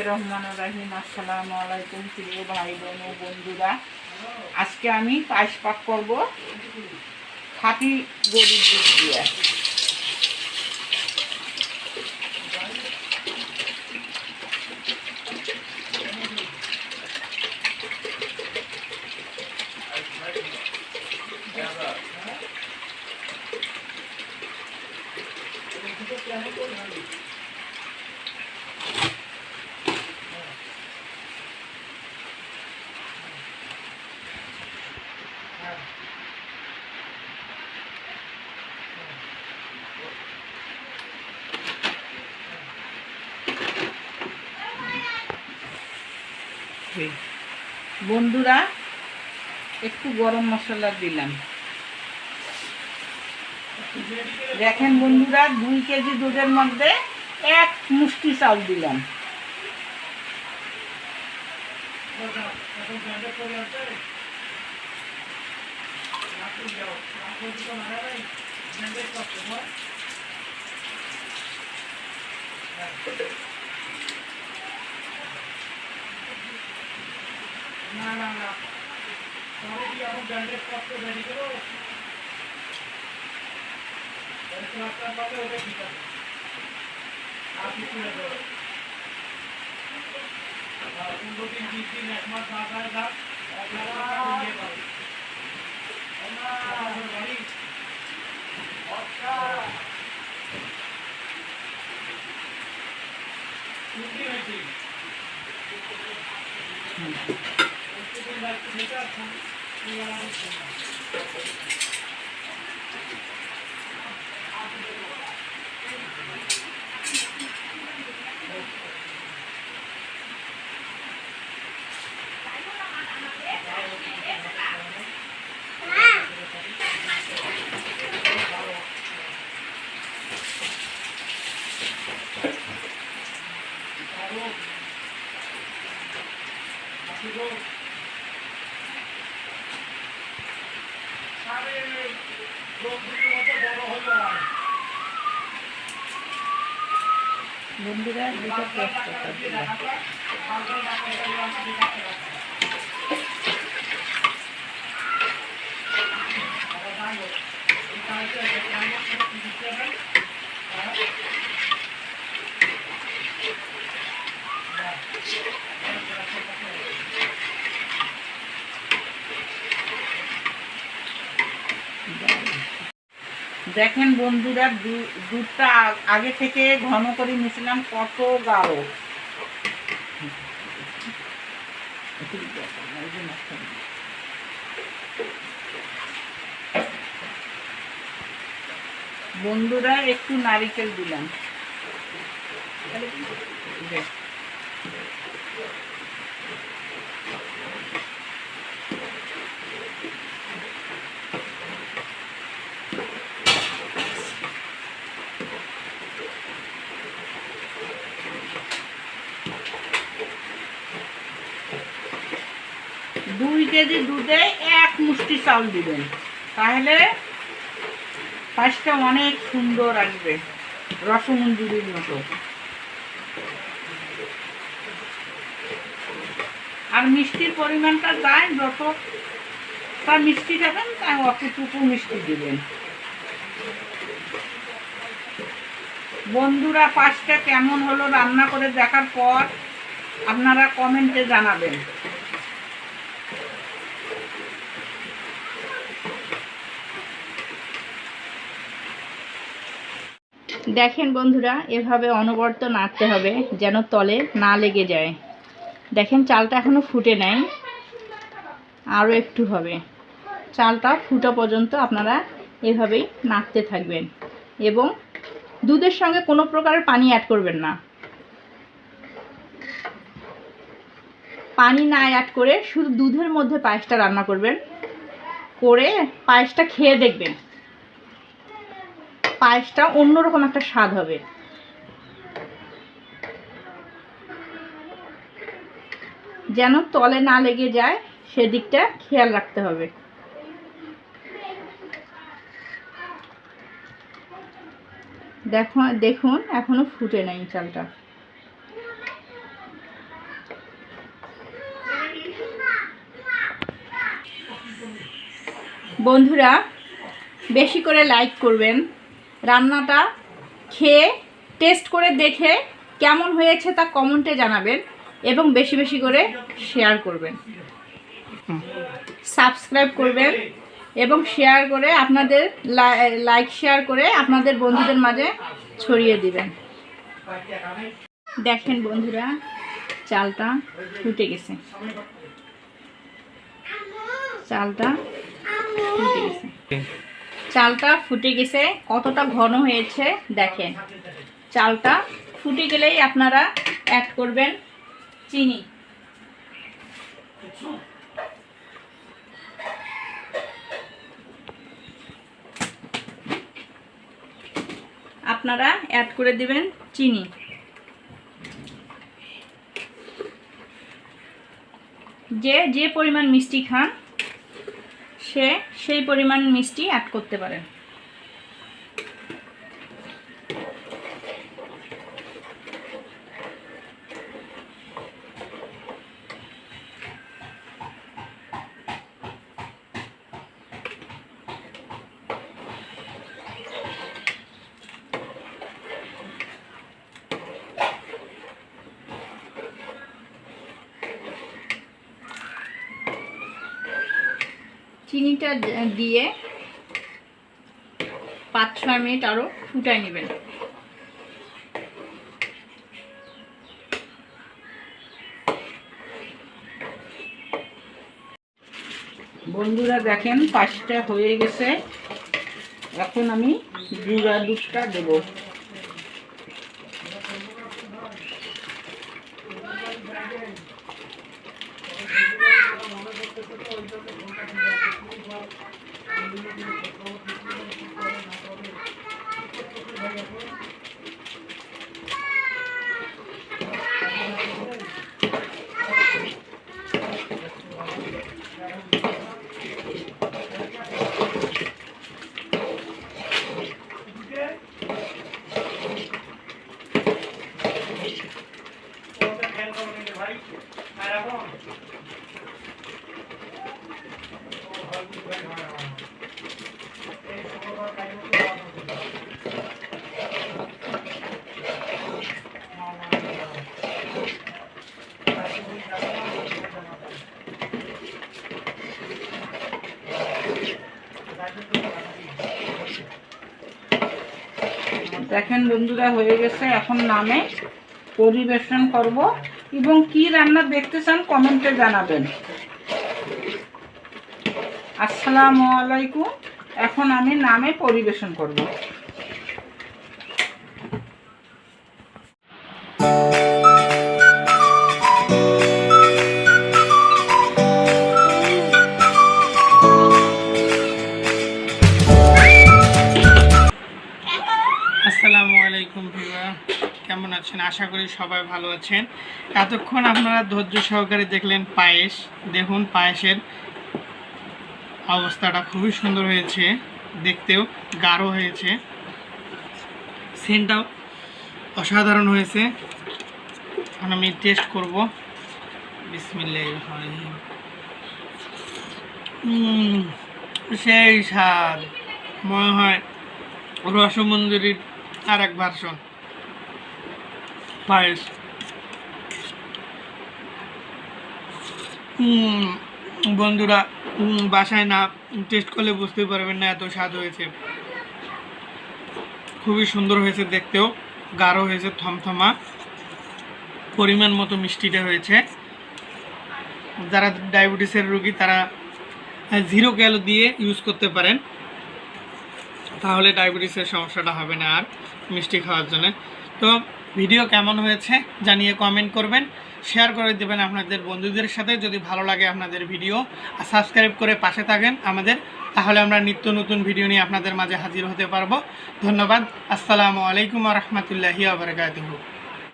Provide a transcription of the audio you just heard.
রহমানির রহিম। আসসালামু আলাইকুম প্রিয় ভাই বোন ও বন্ধুরা। আজকে আমি পায়েস পাক করব খাঁটি গরুর দুধ দিয়ে। বন্ধুরা, একটু গরম মশলা দিলাম। দেখেন বন্ধুরা, 2 কেজি দুধের মধ্যে 1 মুষ্টি চাল দিলাম। না না না, তাহলে কি এখন ব্যান্ডেজ করতে দেরি করো? ক্লাসটা পাবে ওটা ঠিক আছে। আর কিছু না করো। 15 দিন 20 দিন 1 মাস না যায় না, আপনারা নিয়ে পাবেন। আমার বাড়ি আচ্ছা কি হয়েছে? বন্ধুরা, দুটো পেস্ট দেখেন বন্ধুরা, দুধটা আগে থেকে ঘন করে নিয়েছিলাম, কত গাঢ়। বন্ধুরা, একটু নারিকেল দিলাম। 2 কেজি দুধে 1 মুষ্টি চাল দিবেন, তাহলে পায়েসটা অনেক সুন্দর আসবে, রসমঞ্জুরির মতো। আর মিষ্টির পরিমাণটা যায়, যতটা মিষ্টি খাবেন তাই অতটুকু মিষ্টি দিবেন। বন্ধুরা, পায়েসটা কেমন হলো রান্না করে দেখার পর আপনারা কমেন্টে জানাবেন। দেখেন বন্ধুরা, এভাবে অনবরত নাড়তে হবে যেন তলে না লেগে যায়। দেখেন চালটা এখনো ফুটে নাই, আরও একটু হবে। চালটা ফুটা পর্যন্ত আপনারা এভাবেই নাড়তে থাকবেন এবং দুধের সঙ্গে কোনো প্রকারের পানি অ্যাড করবেন না। পানি না অ্যাড করে শুধু দুধের মধ্যে পায়েসটা রান্না করবেন, করে পায়েসটা খেয়ে দেখবেন, পায়েসটা অন্যরকম একটা স্বাদ হবে। যেন তলে না লেগে যায় সেদিকটা খেয়াল রাখতে হবে। দেখুন এখনো ফুটে নাই চালটা। বন্ধুরা বেশি করে লাইক করবেন, রান্নাটা খেয়ে টেস্ট করে দেখে কেমন হয়েছে তা কমেন্টে জানাবেন এবং বেশি বেশি করে শেয়ার করবেন, সাবস্ক্রাইব করবেন এবং শেয়ার করে আপনাদের লাইক শেয়ার করে আপনাদের বন্ধুদের মাঝে ছড়িয়ে দিবেন। দেখেন বন্ধুরা চালটা ফুটে গেছে, চালটা ফুটে গেছে কতটা ঘন হয়েছে দেখেন। চালটা ফুটে গেলেই আপনারা অ্যাড করবেন চিনি। আপনারা অ্যাড করে দিবেন চিনি। যে পরিমাণ মিষ্টি খান সেই পরিমাণ মিষ্টি অ্যাড করতে পারেন। চিনিটা দিয়ে 5-6 মিনিট আরও ফুটাই নেবেন। বন্ধুরা দেখেন পাঁচটা হয়ে গেছে, এখন আমি গুঁড়া দুধটা দেব। দেখেন বন্ধুরা হয়ে গেছে, এখন নামে পরিবেশন করব এবং কি রান্না দেখতে চান কমেন্টে জানাবেন। আসসালামু আলাইকুম। এখন আমি নামে পরিবেশন করব। আসসালামু আলাইকুম ভিউয়ার, কেমন আছেন? আশা করি সবাই ভালো আছেন। এতক্ষণ আপনারা ধৈর্য সহকারে দেখলেন পায়েস। দেখুন পায়েসের অবস্থাটা খুবই সুন্দর হয়েছে, দেখতেও গাঢ় হয়েছে, সেন্টটাও অসাধারণ হয়েছে। এখন আমি টেস্ট করব। বিসমিল্লাহির রহমানির রহিম। সেই স্বাদ, মনে হয় রসমঞ্জরির আর এক ভার্সন পায়েস। বন্ধুরা বাসায় না টেস্ট করলে বুঝতে পারবেন না এত স্বাদ হয়েছে। খুবই সুন্দর হয়েছে, দেখতেও গাঢ় হয়েছে, থমথমা, পরিমাণ মতো মিষ্টিটা হয়েছে। যারা ডায়াবেটিসের রোগী তারা 0 ক্যালো দিয়ে ইউজ করতে পারেন, তাহলে ডায়াবেটিসের সমস্যাটা হবে না আর মিষ্টি খাওয়ার জন্য। তো ভিডিও কেমন হয়েছে জানিয়ে কমেন্ট করবেন, শেয়ার করে দেবেন আপনাদের বন্ধুদের সাথে যদি ভালো লাগে আপনাদের ভিডিও, আর সাবস্ক্রাইব করে পাশে থাকেন আমাদের, তাহলে আমরা নিত্য নতুন ভিডিও নিয়ে আপনাদের মাঝে হাজির হতে পারবো। ধন্যবাদ। আসসালামু আলাইকুম ওয়া রাহমাতুল্লাহি ওয়া বারাকাতুহু।